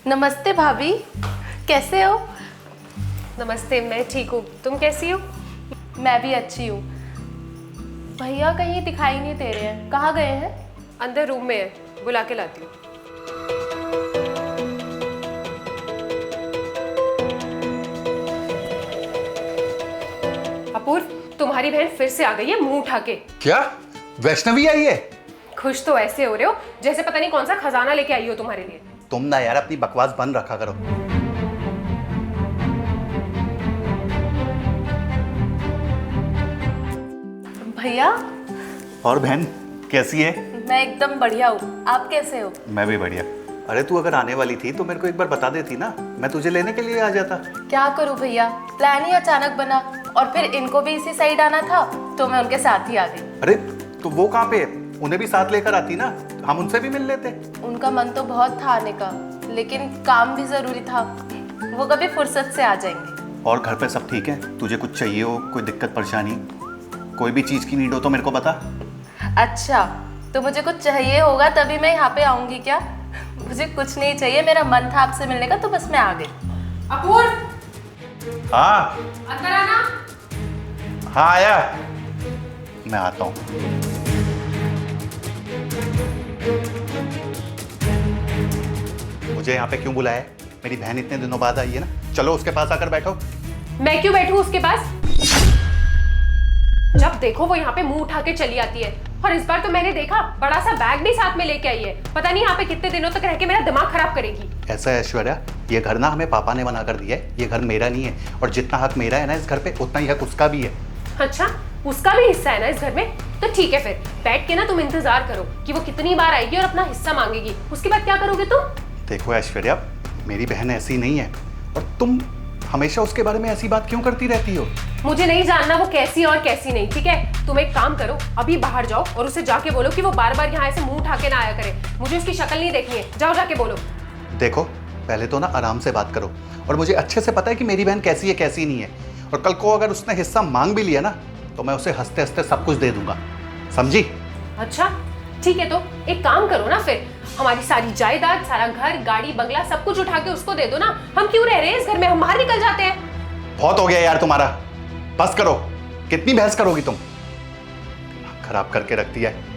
नमस्ते भाभी, कैसे हो? नमस्ते, मैं ठीक हूँ। तुम कैसी हो? मैं भी अच्छी हूँ। भैया कहीं दिखाई नहीं दे रहे हैं, कहाँ गए हैं? अंदर रूम में है, बुला के लाती हूँ। अपूर्व, तुम्हारी बहन फिर से आ गई है मुंह उठा के। क्या वैष्णवी आई है? खुश तो ऐसे हो रहे हो जैसे पता नहीं कौन सा खजाना लेके आई हो तुम्हारे लिए। तुम ना यार अपनी बकवास बंद रखा करो। भैया, और बहन कैसी है? मैं एकदम बढ़िया हूँ, आप कैसे हो? मैं भी बढ़िया। अरे तू अगर आने वाली थी तो मेरे को एक बार बता देती ना, मैं तुझे लेने के लिए आ जाता। क्या करूँ भैया, प्लान ही अचानक बना और फिर इनको भी इसी साइड आना था तो मैं उनके साथ ही आ गई। अरे तो वो कहाँ पे है? उन्हें भी साथ लेकर आती ना, हम उनसे भी मिल लेते। उनका मन तो बहुत था आने का, लेकिन काम भी जरूरी था। वो कभी फुर्सत से आ जाएंगे। और घर पे सब ठीक है? तुझे कुछ चाहिए हो, कोई दिक्कत परेशानी, कोई भी चीज की नीड हो तो मेरे को बता। अच्छा, तो मुझे कुछ चाहिए होगा तभी मैं यहाँ पे आऊंगी क्या? मुझे कुछ नहीं चाहिए, मेरा मन था आपसे मिलने का तो बस मैं आ गई। अपूर्व, हाँ अंदर आना। हाँ आया, मैं आता हूँ। मुझे यहाँ पे क्यों बुलाया है? मेरी बहन इतने दिनों बाद आई है ना, चलो उसके पास आकर बैठो। मैं क्यों बैठूं उसके पास? जब देखो वो यहाँ पे मुंह उठा के चली आती है। और इस बार तो मैंने देखा बड़ा सा बैग भी साथ में लेके आई है। पता नहीं यहाँ पे कितने दिनों तक रह के मेरा दिमाग खराब करेगी। ऐसा है ऐश्वर्या, ये घर ना हमें पापा ने बना कर दिया है, ये घर मेरा नहीं है। और जितना हक मेरा है ना इस घर पे, उतना ही हक उसका भी है। अच्छा, उसका भी हिस्सा है ना इस घर में? तो ठीक है, फिर बैठ के ना तुम इंतजार करो कि वो कितनी बार आएगी और अपना हिस्सा मांगेगी। उसके बाद क्या करोगे तुम? देखो ऐश्वर्या, मेरी बहन ऐसी नहीं है और तुम हमेशा उसके बारे में ऐसी बात क्यों करती रहती हो? मुझे नहीं जानना वो कैसी और कैसी नहीं, ठीक है? तुम एक काम करो, अभी बाहर जाओ और उसे जाके बोलो कि वो बार बार यहाँ ऐसे मुंह उठा के ना आया करे। मुझे उसकी शक्ल नहीं देखनी है। जाओ जाके बोलो। देखो पहले तो ना आराम से बात करो, और मुझे अच्छे से पता है कि मेरी बहन कैसी है कैसी नहीं है। और कल को अगर उसने हिस्सा मांग भी लिया ना तो मैं उसे हंसते हंसते सब कुछ दे दूंगा, समझी? अच्छा ठीक है, तो एक काम करो ना, फिर हमारी सारी जायदाद, सारा घर, गाड़ी, बंगला सब कुछ उठा के उसको दे दो ना। हम क्यों रह रहे हैं इस घर में? हम बाहर निकल जाते हैं। बहुत हो गया यार तुम्हारा, बस करो। कितनी बहस करोगी तुम? दिमाग खराब करके रख दिया है।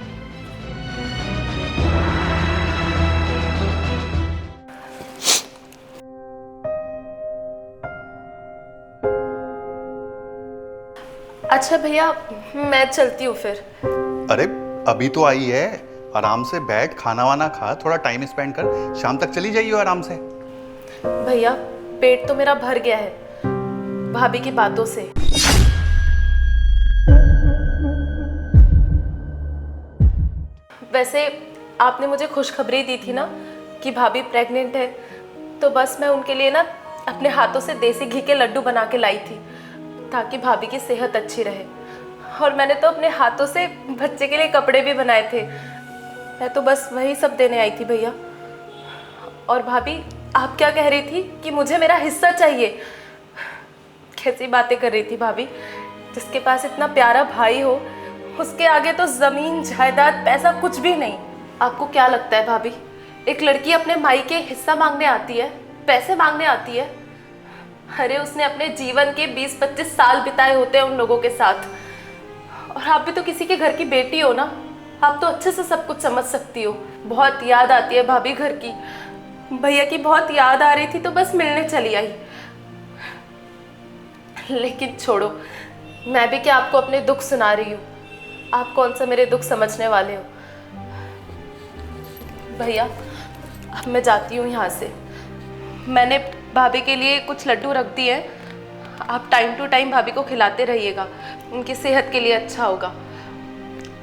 अच्छा भैया, मैं चलती हूँ फिर। अरे अभी तो आई है, आराम से बैठ, खाना वाना खा, थोड़ा टाइम स्पेंड कर, शाम तक चली जाइए आराम से। भैया, पेट तो मेरा भर गया है भाभी की बातों से। वैसे आपने मुझे खुशखबरी दी थी ना कि भाभी प्रेग्नेंट है, तो बस मैं उनके लिए ना अपने हाथों से देसी घी के लड्डू बना के लाई थी ताकि भाभी की सेहत अच्छी रहे। और मैंने तो अपने हाथों से बच्चे के लिए कपड़े भी बनाए थे। मैं तो बस वही सब देने आई थी भैया। और भाभी, आप क्या कह रही थी कि मुझे मेरा हिस्सा चाहिए? कैसी बातें कर रही थी भाभी? जिसके पास इतना प्यारा भाई हो उसके आगे तो जमीन, जायदाद, पैसा कुछ भी नहीं। आपको क्या लगता है भाभी, एक लड़की अपने माई के हिस्सा मांगने आती है, पैसे मांगने आती है? अरे उसने अपने जीवन के 20-25 साल बिताए होते हैं उन लोगों के साथ। और आप भी तो किसी के घर की बेटी हो ना, आप तो अच्छे से सब कुछ समझ सकती हो। बहुत याद आती है भाभी घर की। भैया की बहुत याद आ रही थी तो बस मिलने चली आई। लेकिन छोड़ो, मैं भी क्या आपको अपने दुख सुना रही हूँ? आप कौन सा मेरे दुख समझने वाले हो? भैया, अब मैं जाती हूँ यहाँ से। मैंने भाभी के लिए कुछ लड्डू रख दिए हैं, आप टाइम टू टाइम भाभी को खिलाते रहिएगा, उनकी सेहत के लिए अच्छा होगा।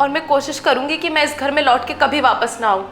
और मैं कोशिश करूँगी कि मैं इस घर में लौट के कभी वापस ना आऊँ।